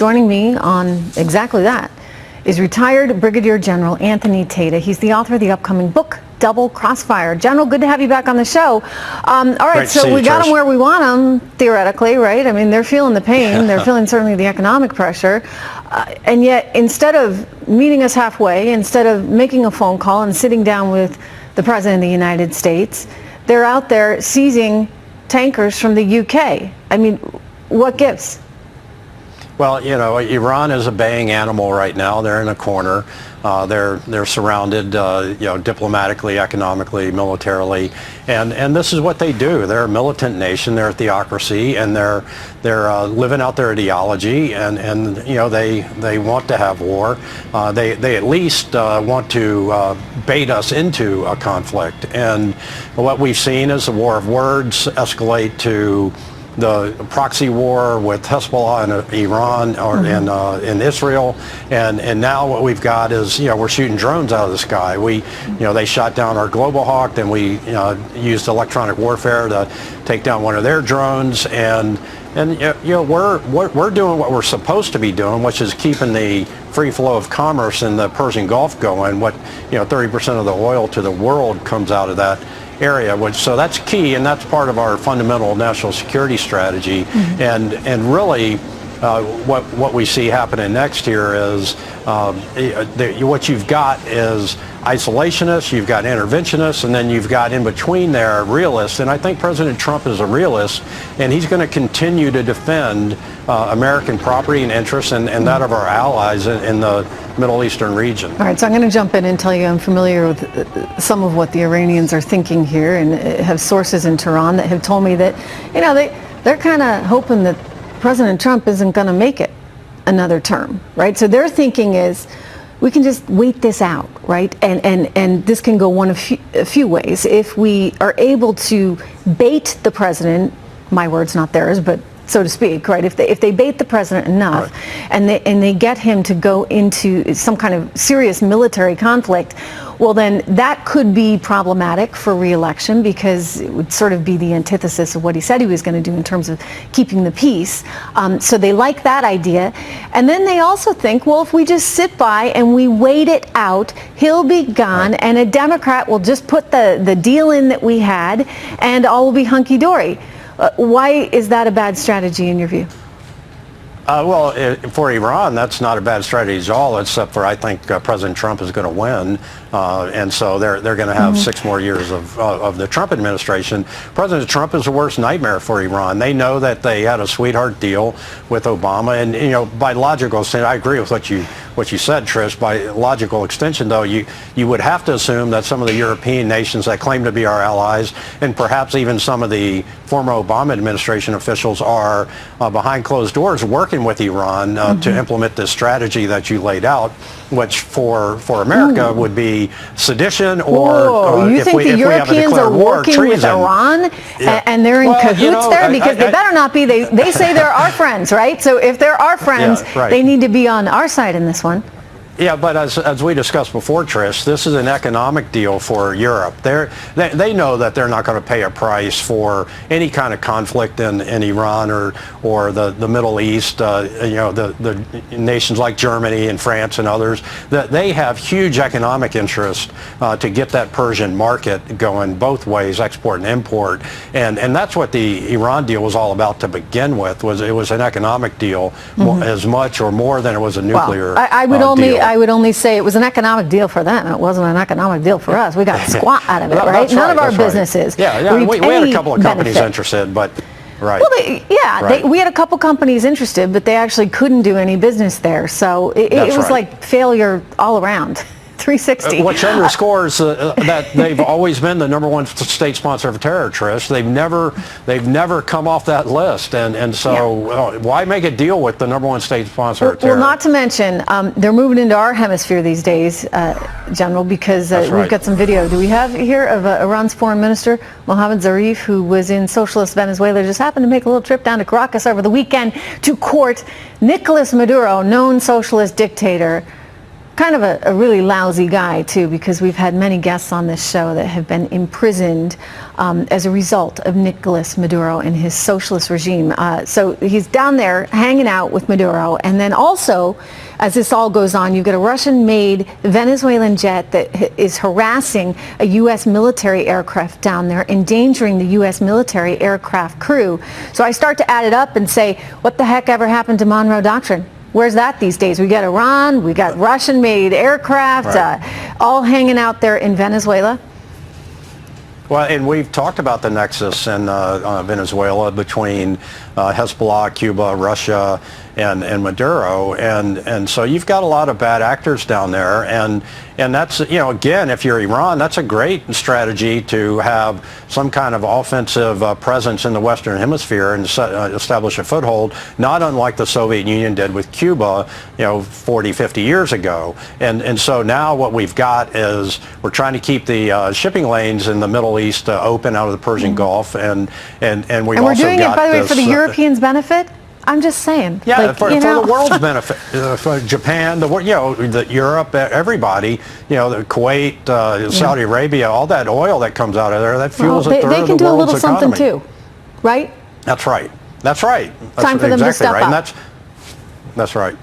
Joining me on exactly that is retired Brigadier General Anthony Tata. He's the author of the upcoming book, Double Crossfire. General, good to have you back on the show. All right, so we got them where we want them, theoretically, right? I mean, they're feeling the pain. They're feeling certainly the economic pressure. And yet, instead of meeting us halfway, instead of making a phone call and sitting down with the President of the United States, they're out there seizing tankers from the UK. I mean, what gives? Well, you know, Iran is a baying animal right now. They're in a corner. They're surrounded, you know, diplomatically, economically, militarily, and this is what they do. They're a militant nation. They're a theocracy, and they're living out their ideology. And you know, they want to have war. They at least want to bait us into a conflict. And what we've seen is a war of words escalate to the proxy war with Hezbollah and Iran and Israel, and now what we've got is, you know, we're shooting drones out of the sky. They shot down our Global Hawk, then we used electronic warfare to take down one of their drones, and you know, we're doing what we're supposed to be doing, which is keeping the free flow of commerce in the Persian Gulf going. 30% of the oil to the world comes out of that area, so that's key, and that's part of our fundamental national security strategy. And really what we see happening next year is what you've got is isolationists, you've got interventionists, and then you've got in between there realists. And I think President Trump is a realist, and he's going to continue to defend American property and interests and that of our allies in the Middle Eastern region. All right, so I'm going to jump in and tell you I'm familiar with some of what the Iranians are thinking here, and have sources in Tehran that have told me that, you know, they're kind of hoping that President Trump isn't going to make it another term, right? So their thinking is, we can just wait this out, right? And this can go one of a few ways. If we are able to bait the president, my words, not theirs, but so to speak, right? If they bait the president enough, right, and they get him to go into some kind of serious military conflict, well, then that could be problematic for re-election, because it would sort of be the antithesis of what he said he was going to do in terms of keeping the peace. So they like that idea. And then they also think, well, if we just sit by and we wait it out, he'll be gone, right, and a Democrat will just put the deal in that we had, and all will be hunky-dory. Why is that a bad strategy in your view? Well, for Iran, that's not a bad strategy at all, except for I think President Trump is going to win, and so they're going to have 6 more years of the Trump administration. President Trump is the worst nightmare for Iran. They know that they had a sweetheart deal with Obama, and you know, by logical extension, I agree with what you said, Trish. By logical extension, though, you would have to assume that some of the European nations that claim to be our allies, and perhaps even some of the former Obama administration officials, are behind closed doors working with Iran to implement this strategy that you laid out, which for America would be sedition, or you think the Europeans are working with Iran, and they're in cahoots there? Because they better not be. They say they're our friends, right? So if they're our friends, they need to be on our side in this one. Yeah, but as we discussed before, Trish, this is an economic deal for Europe. They know that they're not going to pay a price for any kind of conflict in Iran or the Middle East. You know, the nations like Germany and France and others, that they have huge economic interest to get that Persian market going both ways, export and import. And that's what the Iran deal was all about to begin with. It was an economic deal, as much or more than it was a nuclear deal. I would only say it was an economic deal for them. It wasn't an economic deal for us. We got squat out of it, right? None of our businesses. Yeah. We had a couple of companies interested, but right. Well, we had a couple companies interested, but they actually couldn't do any business there. So it was like failure all around. 360. Which underscores that they've always been the #1 state sponsor of terror, Trish. They've never come off that list, and so why make a deal with the #1 state sponsor of terror? Well, not to mention they're moving into our hemisphere these days, General, because we've got some video. Do we have here of Iran's foreign minister Mohammad Zarif, who was in socialist Venezuela, just happened to make a little trip down to Caracas over the weekend to court Nicolas Maduro, known socialist dictator. kind of a really lousy guy too, because we've had many guests on this show that have been imprisoned as a result of Nicolas Maduro and his socialist regime. So he's down there hanging out with Maduro, and then also, as this all goes on, you've got a Russian-made Venezuelan jet that is harassing a U.S. military aircraft down there, endangering the U.S. military aircraft crew. So I start to add it up and say, what the heck ever happened to Monroe Doctrine? Where's that these days? We got Iran, we got Russian-made aircraft, right, all hanging out there in Venezuela. Well, and we've talked about the nexus in Venezuela between Hezbollah, Cuba, Russia, and Maduro, and so you've got a lot of bad actors down there, and that's, you know, again, if you're Iran, that's a great strategy to have some kind of offensive presence in the Western Hemisphere and establish a foothold, not unlike the Soviet Union did with Cuba, you know, 40, 50 years ago. And so now what we've got is we're trying to keep the shipping lanes in the Middle East open out of the Persian Gulf, and we're doing it, by the way, for the Europeans' benefit. I'm just saying. Yeah, like, for the world's benefit, for Japan, Europe, everybody, the Kuwait, Saudi Arabia, all that oil that comes out of there, that fuels a third of the world's economy. They can do a little something too, right? That's right. That's right. Time for them to step up. Right. And that's right.